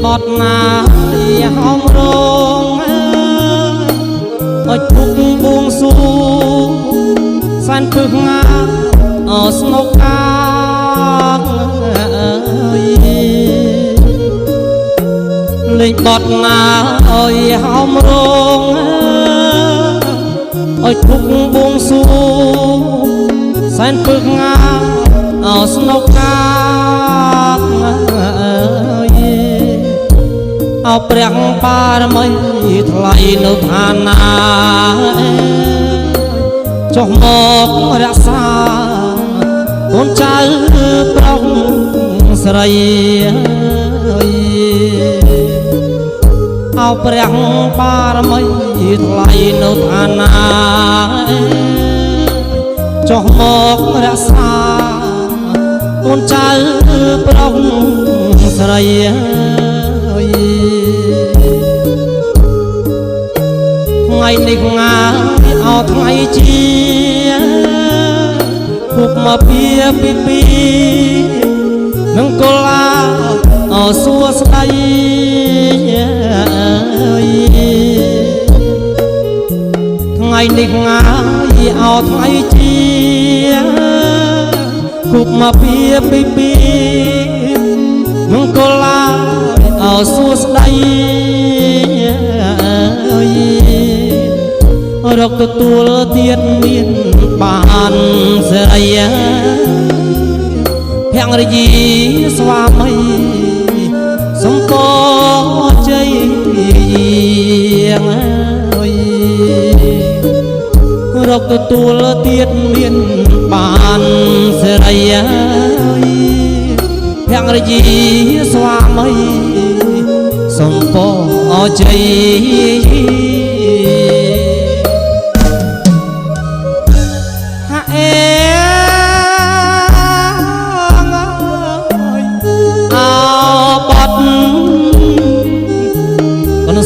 บอดนาหอมรองอดทุกบวงสูสันพึกงาสนกกาเลยบอดนาหอมรองอดทุกบวงสูสันพึกงาสนกกาเอาเปรียงปารมัยทลายนุธานาจงมอกรักษาคนใจปรองสรายเอาเปรียงปารมัยทลายนุธานาจงมอกรักษาคนใจปรองสรายไงในงานเอาไงเจียพวกมาเปียปีนังกลาเอาสัวสไลไงในงานเอาไงเจียพวกมาเปียปีนังกลาเอาสัวสไลรกตัวเตียนเมียนบานเสียเพียงระยีสวามัยสมโกใจยังรกตัวเตียนเมียนบานเสียเพียงระยีสวามัยสมโกใจ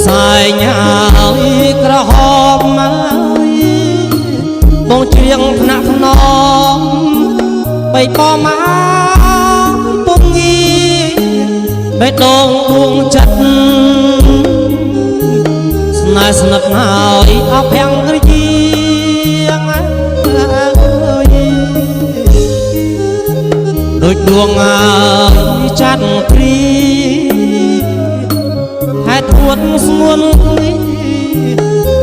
สายหยาอกระหอบมาบงเชียงพนักนอมไปต่อมาปุ่งยีไปตรงดวงจัดสนายสนักหายเอาเพียงกระเยียงโดยดวงจัดตรีให้ทวนสมุน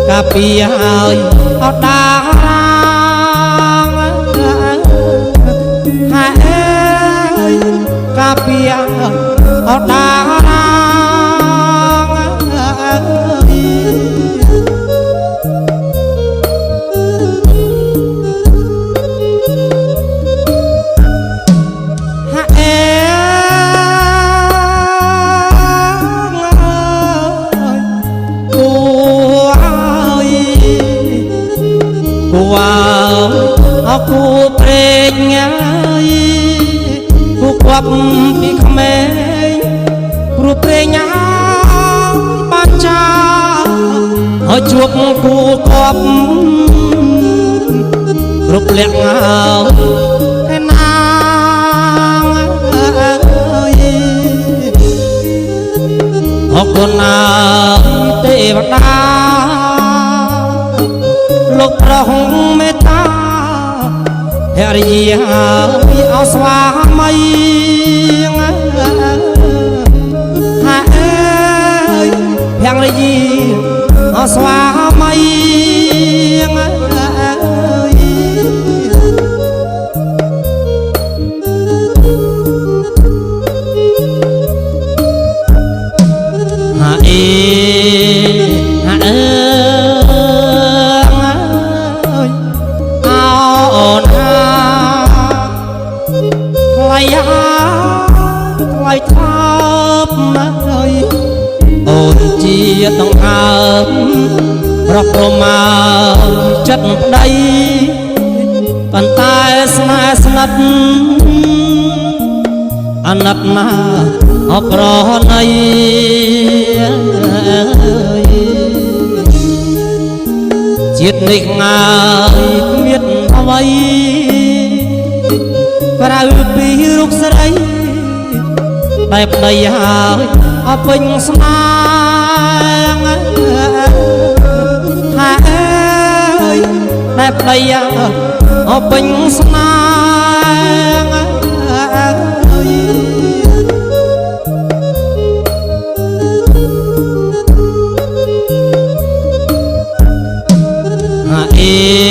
กะปีเอาดางให้กะปีเอาดางกูเปรย์ไงกูกวับปีขเมยกูเปรย์ไงปัญจาเอาจวบกูกวับรูปเลี้ยงเอาให้นางเอาคนนางเทวดาลูกพระหงเมตตาเฮริยาเอาสวามัยหาเอ้ยเพียงระยีเอาสวามัยหาเอหาเอ้ไล่ทับมาเลยโอนจีต้องอาบรักเรามาจัดได้กันตายสนาสนัดอนัดมาเอาปรในจิตในงายเมียนเอาไว้ปราปีรุกสไร តែប្តីហើយអពេញស្មាថាអើយតែប្តីអពេញស្មាអេ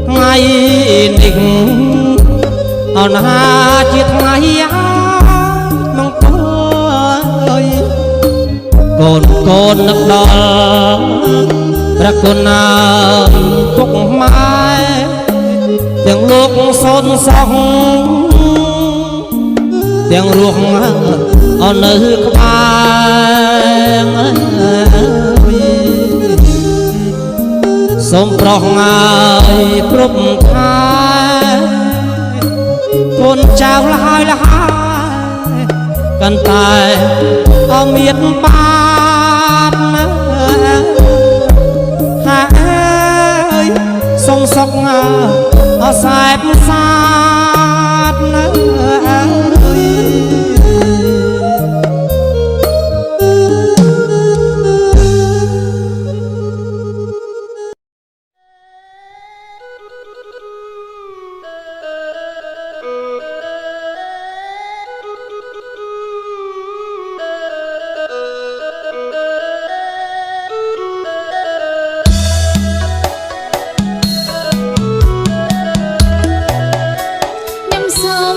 ថ្ងៃនេះអនហាជាថ្ងៃមង្គលកូននឹកដល់ព្រះគុណពុកម៉ែទាំងលោកសូនសោះទាំងរស់អននៅក្បែរសូមប្រោះងាយគ្រប់ខែកូនចៅលហើយលហើយកាន់តែអមានបានថាអើយសុំសុកអសែបសាទណាខ្ញុំសូម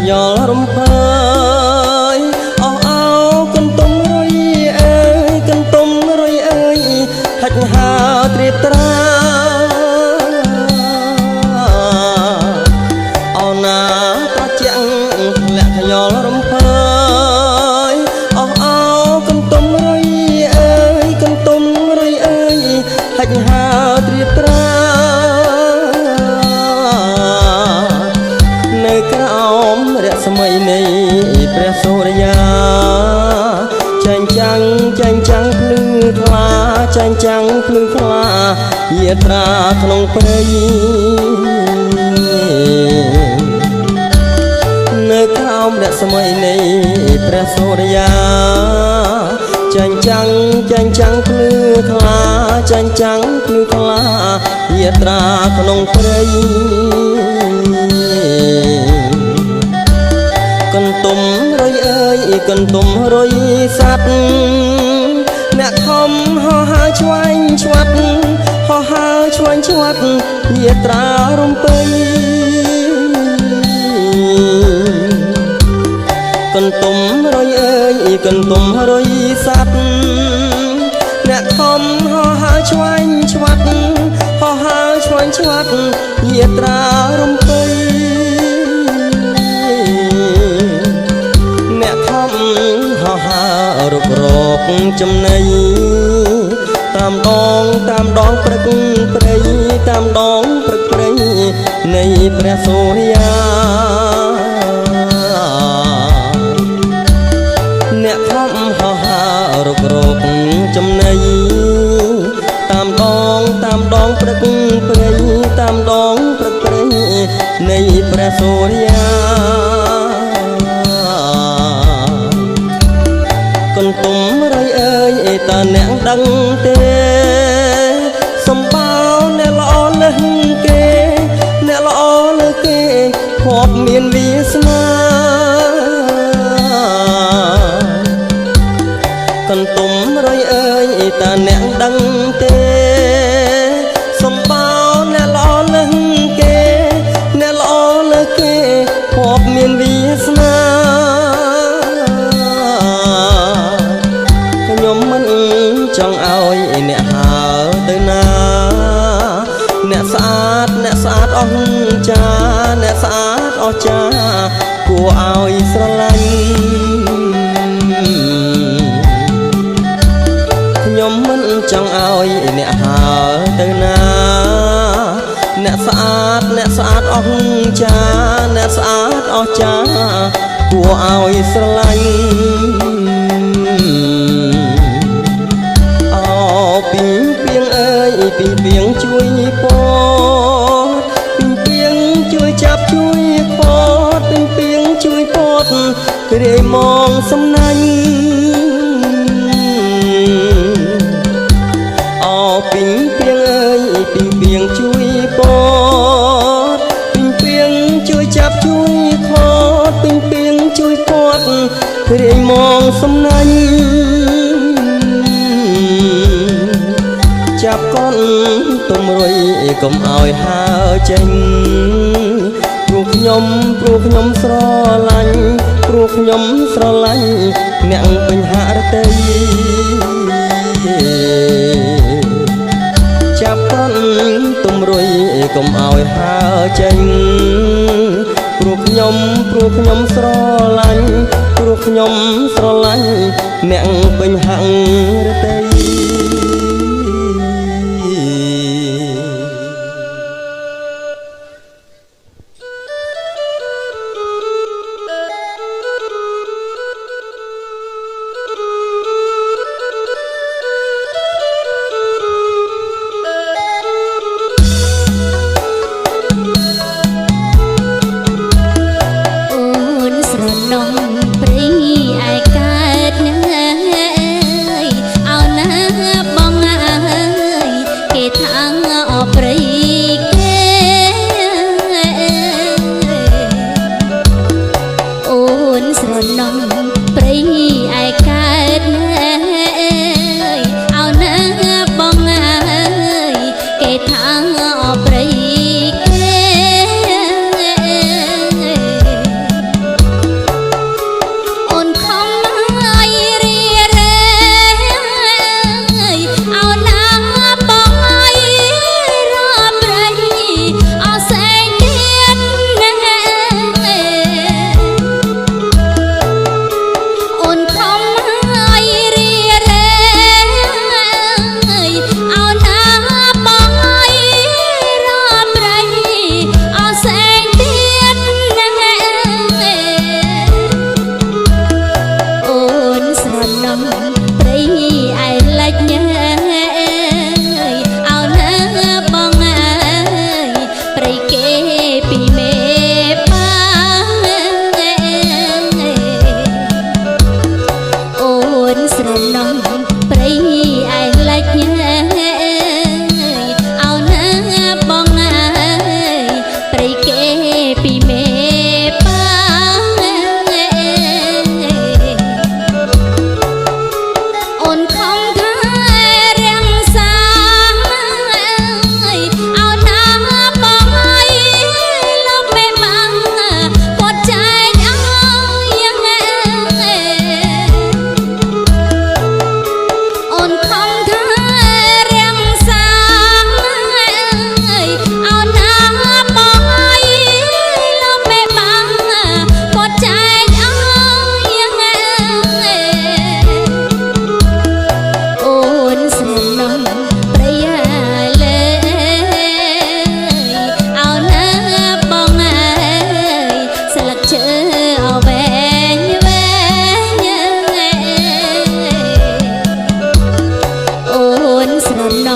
យល់រំភើយអស់អោកន្ទុំរុយអើយកន្ទុំរុយអើយហិចហើត្រៀបត្រាអូនណាត្រជាក់ធ្លាក់ខ្យល់រំភើយអស់អោកន្ទុំរុយអើយកន្ទុំរុយអើយហិចហើត្រៀបត្រានៅក្រោមរស្មីនៃព្រះសូរិយាចាញ់ចាំងចាញ់ចាំងភ្លឺថ្លាចាញ់ចាំងភ្លឺថ្លាយាត្រាក្នុងព្រៃនៅក្រោមរស្មីនៃព្រះសូរិយាចាញ់ចាំងចាញ់ចាំងភ្លឺថ្លាចាញ់ចាំងភ្លឺថ្លាយាត្រាក្នុងព្រៃកន្ទុំរុយអើយកន្ទុំរុយសัตว์អ្នកខំហោះហើរឆ្វែងឆ្វាត់ហោះហើរឆ្វែងឆ្វាត់យាត្រារំពៃកន្ទុំរុយអើយកន្ទុំរុយសัตว์អ្នកខំហោះហើរឆ្វែងឆ្វាត់ហោះហើរឆ្វែងឆ្វាត់យាត្រារំពៃហោះហើររុករកចំណីតាមដងព្រឹកព្រៃតាមដងព្រឹកព្រៃនៃព្រះសូរិយាអ្នកខំហោះហើររុករកចំណីតាមដងព្រឹកព្រៃតាមដងព្រឹកព្រៃនៃព្រះសូរិយាកន្ទុំរុយអើយតើអ្នកដឹងទេសម្បោអ្នកល្អលើសគេអ្នកល្អលើសគេភ័ព្វមានវាសនាកន្ទុំរុយអើយតើអ្នកដឹងទេសម្បោអ្នកល្អលើសគេអ្នកល្អលើសគេភ័ព្វមានវាសនាចង់ឲ្យអ្នកហើទៅណាអ្នកស្អាតអស់ចាអ្នកស្អាតអស់ចាគួរឲ្យស្រឡាញ់ខ្ញុំមិនចង់ឲ្យអ្នកហើទៅណាអ្នកស្អាតអស់ចាអ្នកស្អាតអស់ចាគួរឲ្យស្រឡាញ់ពីពីងអើយពីពីងជួយពតពីពីងជួយចាប់ជួយខតពីពីងជួយពតគ្រាយមងសំណាញ់អពីពីងអើយពីពីងជួយពតពីពីងជួយចាប់ជួយខតពីពីងជួយពតគ្រាយមងសំណាញ់ចាប់កូនទុំរុយកុំឲ្យហើចេញព្រោះខ្ញុំស្រឡាញ់ព្រោះខ្ញុំស្រឡាញ់អ្នកពេញហរតីចាប់កូនទុំរុយកុំឲ្យហើចេញព្រោះខ្ញុំស្រឡាញ់ព្រោះខ្ញុំស្រឡាញ់អ្នកពេញហរតីព្រៃឯកើតនឹងអើយអោណា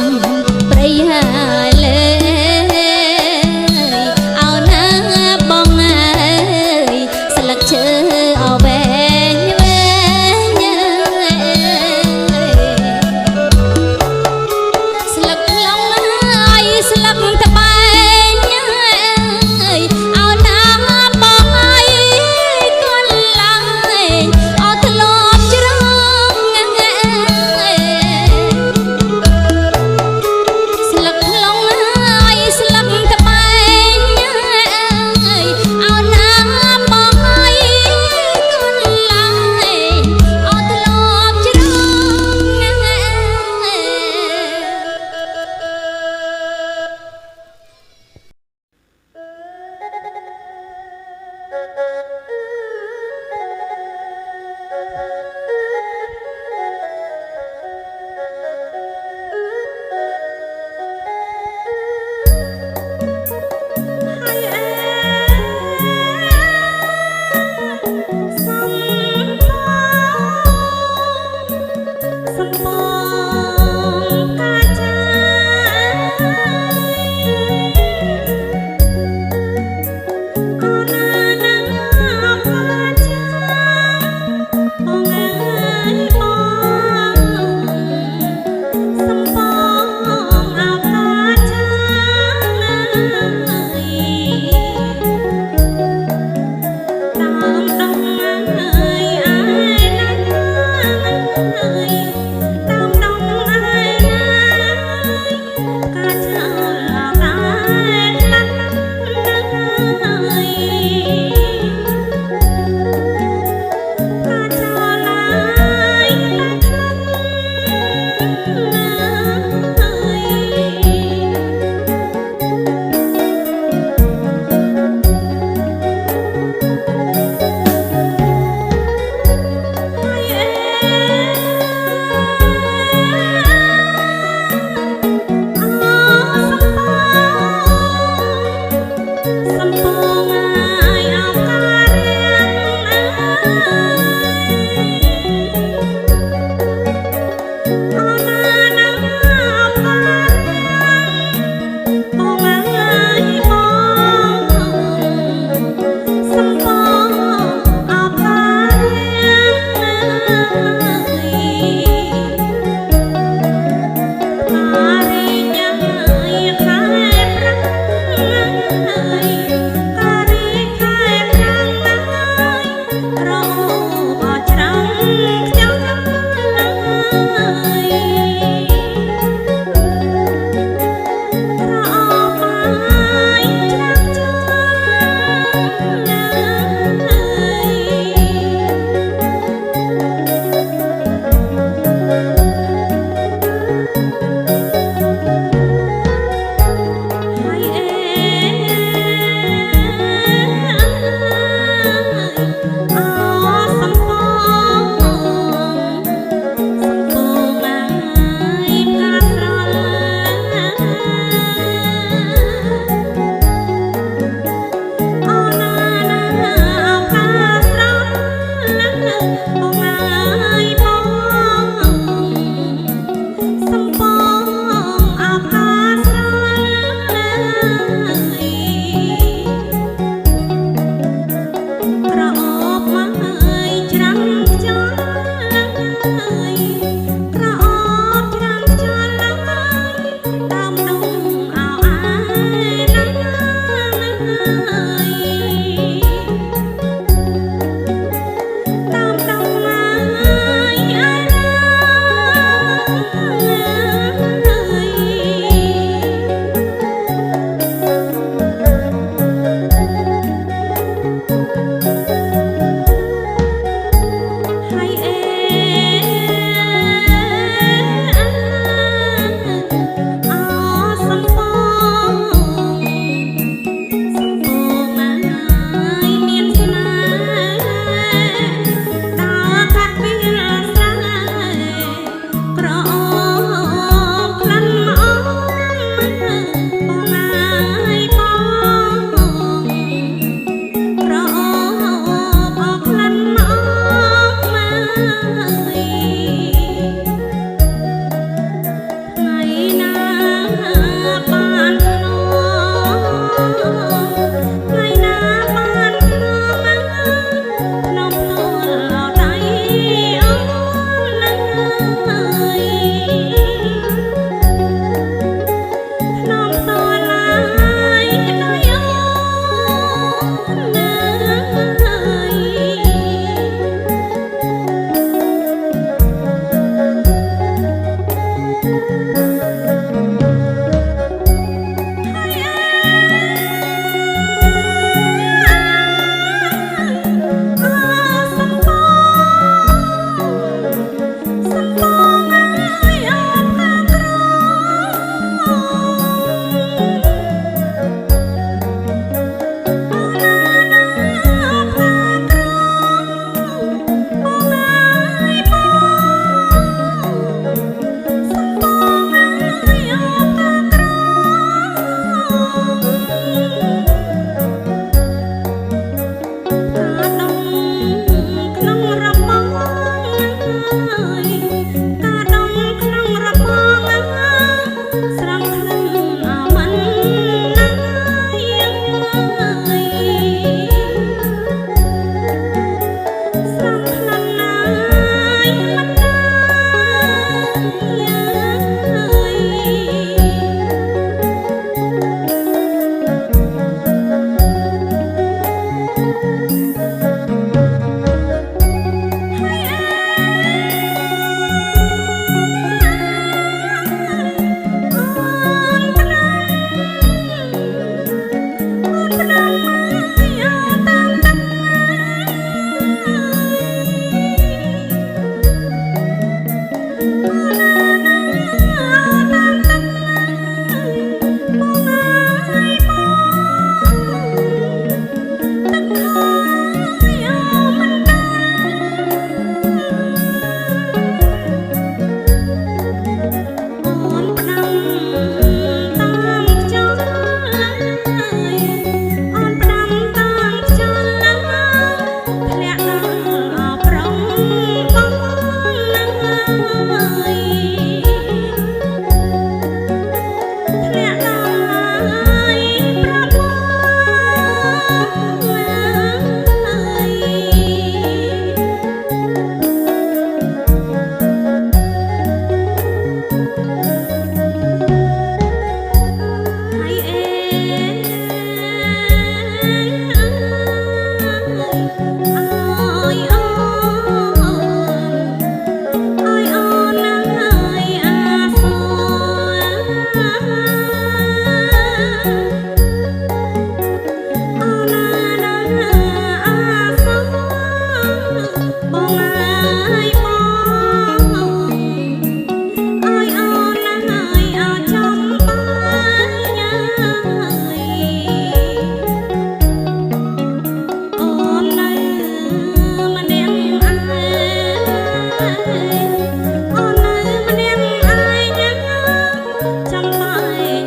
ងប្រៃហើយលើเอาណាបងអើយស្លឹកឈើអវែងវែងស្លឹកឡងហើយស្លឹកត្បែងเอาណាបងអើយកូនឡើយអត់ធ្លាប់ជ្រង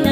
ណា